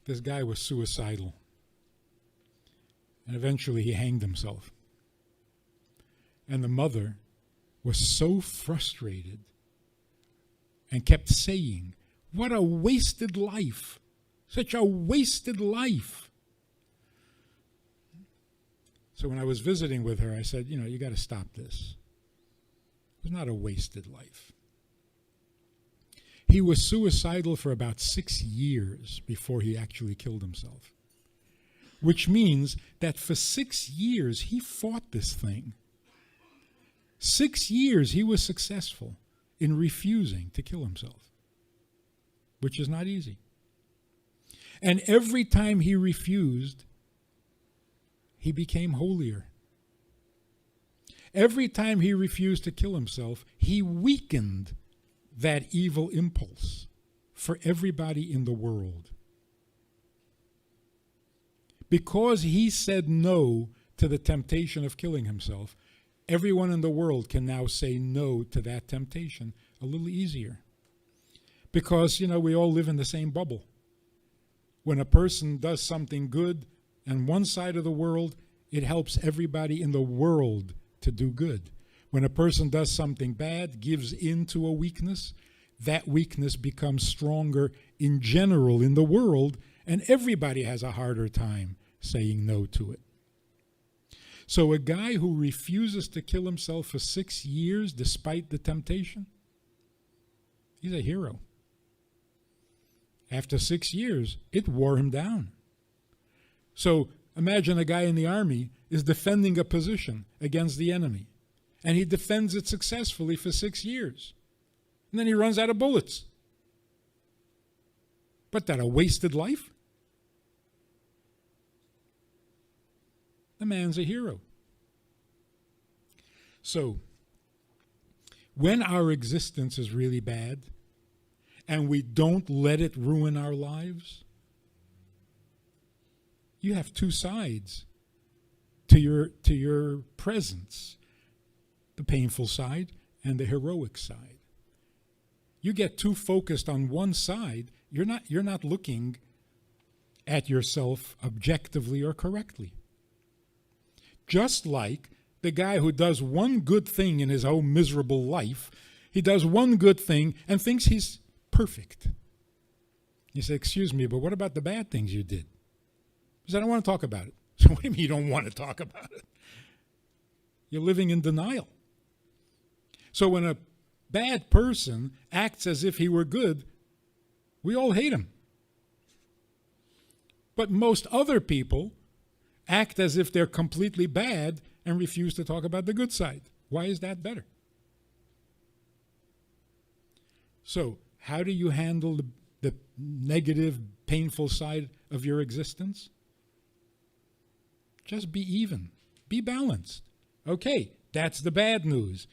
this guy was suicidal. And eventually he hanged himself. And the mother was so frustrated and kept saying, "What a wasted life. Such a wasted life." So when I was visiting with her, I said, you got to stop this. It was not a wasted life. He was suicidal for about 6 years before he actually killed himself, which means that for 6 years he fought this thing. 6 years he was successful in refusing to kill himself, which is not easy. And every time he refused, he became holier. Every time he refused to kill himself, he weakened that evil impulse for everybody in the world. Because he said no to the temptation of killing himself, everyone in the world can now say no to that temptation a little easier. Because, we all live in the same bubble. When a person does something good on one side of the world, it helps everybody in the world to do good. When a person does something bad, gives in to a weakness, that weakness becomes stronger in general in the world, and everybody has a harder time saying no to it. So a guy who refuses to kill himself for 6 years despite the temptation, he's a hero. After 6 years, it wore him down. So imagine a guy in the army is defending a position against the enemy, and he defends it successfully for 6 years. And then he runs out of bullets. But that a wasted life? The man's a hero. So, when our existence is really bad, and we don't let it ruin our lives, you have two sides to your presence, the painful side and the heroic side. You get too focused on one side, you're not looking at yourself objectively or correctly. Just like the guy who does one good thing in his own miserable life, he does one good thing and thinks he's perfect. You say, "Excuse me, but what about the bad things you did?" He said, "I don't want to talk about it." So what do you mean you don't want to talk about it? You're living in denial. So when a bad person acts as if he were good, we all hate him. But most other people act as if they're completely bad and refuse to talk about the good side. Why is that better? So, how do you handle the negative, painful side of your existence? Just be even. Be balanced. Okay, that's the bad news.